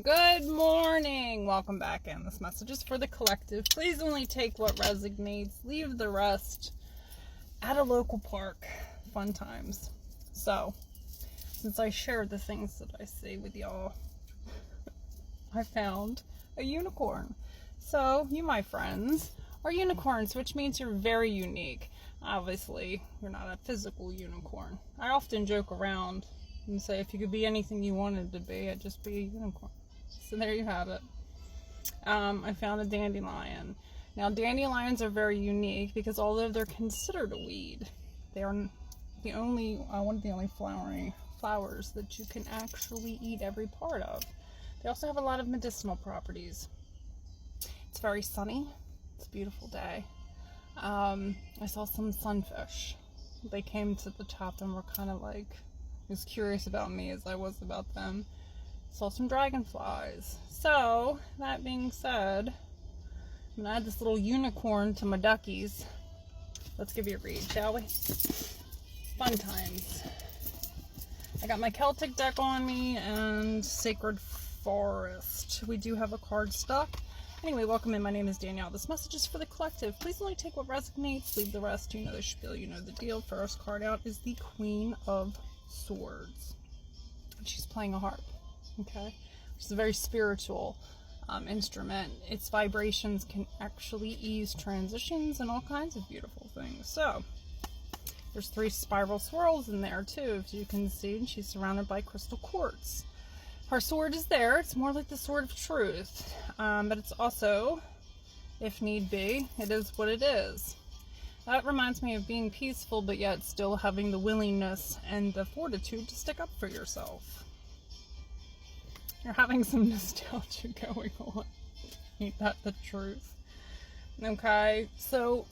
Good morning. Welcome back in. This message is for the collective. Please only take what resonates. Leave the rest at a local park. Fun times. So, since I shared the things that I see with y'all, I found a unicorn. So, you, my friends, are unicorns, which means you're very unique. Obviously, you're not a physical unicorn. I often joke around and say if you could be anything you wanted to be, I'd just be a unicorn. So there you have it. I found a dandelion. Now, dandelions are very unique because although they're considered a weed, they are one of the only flowering flowers that you can actually eat every part of. They also have a lot of medicinal properties. It's very sunny. It's a beautiful day. I saw some sunfish. They came to the top and were kind of like as curious about me as I was about them. Saw some dragonflies. So, that being said, I'm gonna add this little unicorn to my duckies. Let's give you a read, shall we? Fun times. I got my Celtic deck on me and Sacred Forest. We do have a card stock. Anyway, welcome in. My name is Danielle. This message is for the collective. Please only take what resonates. Leave the rest. You know the spiel. You know the deal. First card out is the Queen of Swords. She's playing a harp. Okay? Which is a very spiritual instrument. Its vibrations can actually ease transitions and all kinds of beautiful things. So, there's 3 spiral swirls in there too, as you can see. And she's surrounded by crystal quartz. Her sword is there. It's more like the sword of truth. But it's also, if need be, it is what it is. That reminds me of being peaceful, but yet still having the willingness and the fortitude to stick up for yourself. You're having some nostalgia going on. Ain't that the truth? Okay, so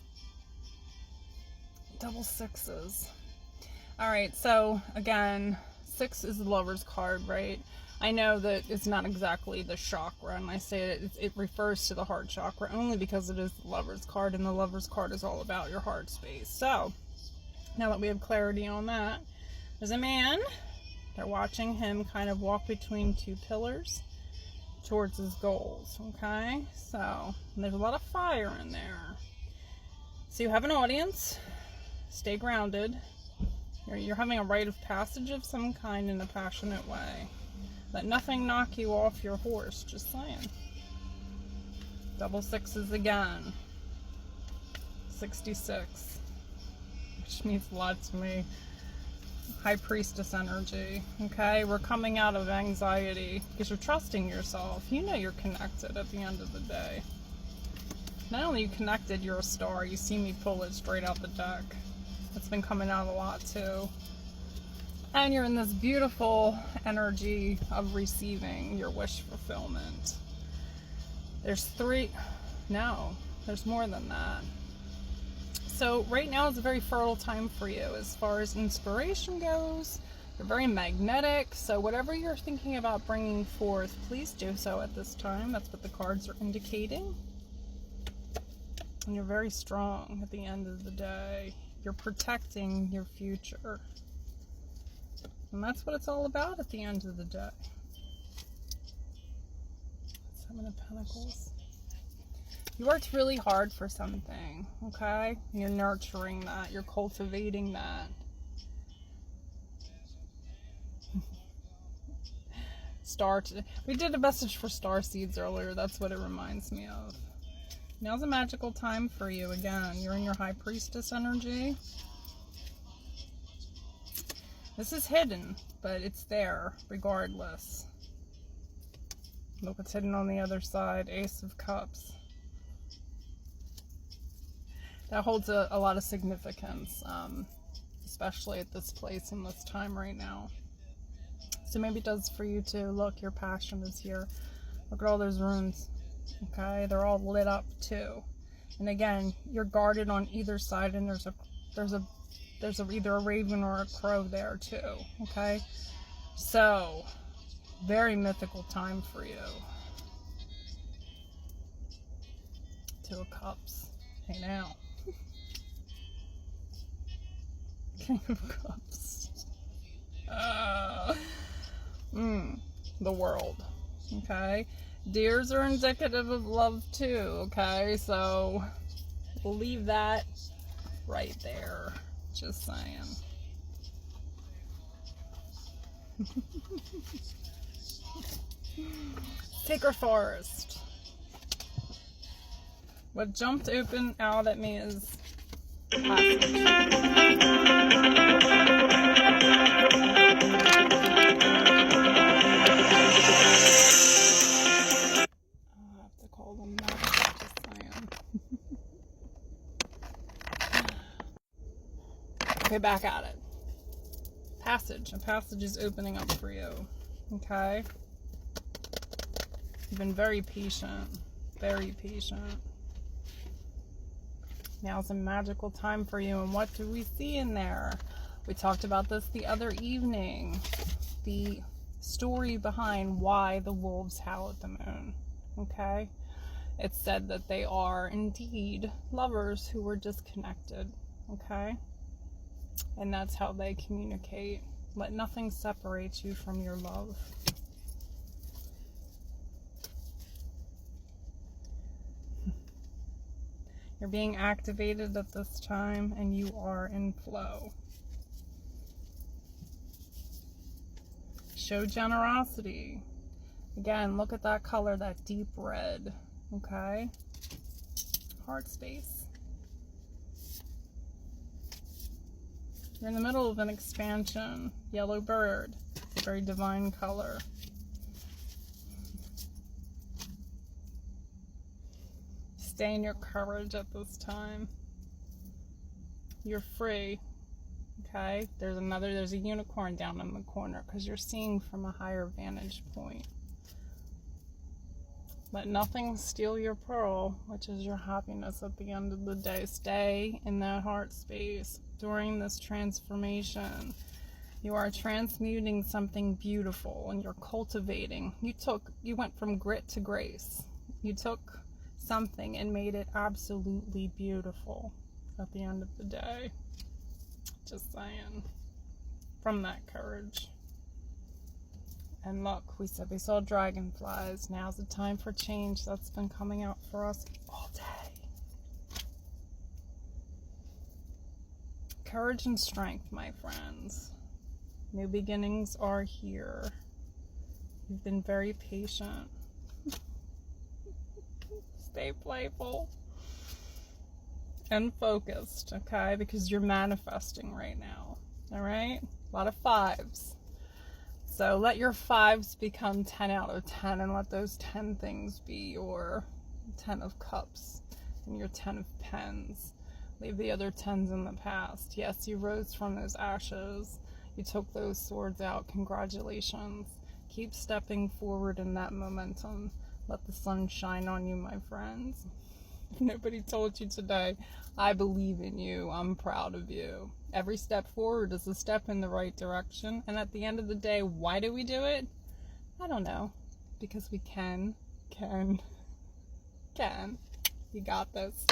double sixes. Alright, so again, 6 is the Lover's card, right? I know that it's not exactly the chakra, and I say it refers to the heart chakra only because it is the Lover's card, and the Lover's card is all about your heart space. So, now that we have clarity on that, there's a man. They're watching him kind of walk between 2 pillars towards his goals, okay? So, there's a lot of fire in there. So you have an audience. Stay grounded. You're having a rite of passage of some kind in a passionate way. Let nothing knock you off your horse, just saying. Double sixes again. 66. Which means a lot to me. High Priestess energy. Okay, we're coming out of anxiety because you're trusting yourself. You know you're connected at the end of the day. Not only are you connected, you're a star. You see me pull it straight out the deck. It's been coming out a lot too. And you're in this beautiful energy of receiving your wish fulfillment. There's 3, no, there's more than that. So right now is a very fertile time for you as far as inspiration goes. You're very magnetic, so whatever you're thinking about bringing forth, please do so at this time. That's what the cards are indicating. And you're very strong at the end of the day. You're protecting your future. And that's what it's all about at the end of the day. 7 of Pentacles. You worked really hard for something, okay? You're nurturing that. You're cultivating that. We did a message for star seeds earlier. That's what it reminds me of. Now's a magical time for you again. You're in your High Priestess energy. This is hidden, but it's there regardless. Look what's hidden on the other side. Ace of Cups. That holds a lot of significance, especially at this place and this time right now. So maybe it does for you too. Look, your passion is here. Look at all those runes. Okay, they're all lit up too. And again, you're guarded on either side, and there's either a raven or a crow there too. Okay, so very mythical time for you. 2 of Cups. Hey now. King of Cups. The world. Okay? Deers are indicative of love too, okay? So we'll leave that right there. Just saying. Sacred Forest. What jumped open out at me is passage. I'll have to call them that. Just saying. Okay, back at it. Passage. A passage is opening up for you. Okay? You've been very patient. Very patient. Now's a magical time for you. And what do we see in there? We talked about this the other evening. The story behind why the wolves howl at the moon. Okay? It's said that they are indeed lovers who were disconnected. Okay? And that's how they communicate. Let nothing separate you from your love. You're being activated at this time, and you are in flow. Show generosity. Again, look at that color, that deep red. Okay? Heart space. You're in the middle of an expansion. Yellow bird. It's a very divine color. Stay in your courage at this time. You're free. Okay? There's a unicorn down in the corner because you're seeing from a higher vantage point. Let nothing steal your pearl, which is your happiness at the end of the day. Stay in that heart space during this transformation. You are transmuting something beautiful and you're cultivating. You went from grit to grace. You took something and made it absolutely beautiful at the end of the day. Just saying. From that courage. And look, we said we saw dragonflies. Now's the time for change. That's been coming out for us all day. Courage and strength, my friends. New beginnings are here. You've been very patient. Stay playful and focused, okay? Because you're manifesting right now, all right? A lot of fives. So let your fives become 10 out of 10 and let those 10 things be your 10 of cups and your 10 of pens. Leave the other 10s in the past. Yes, you rose from those ashes. You took those swords out. Congratulations. Keep stepping forward in that momentum. Let the sun shine on you, my friends. If nobody told you today, I believe in you. I'm proud of you. Every step forward is a step in the right direction. And at the end of the day, why do we do it? I don't know. Because we can. You got this.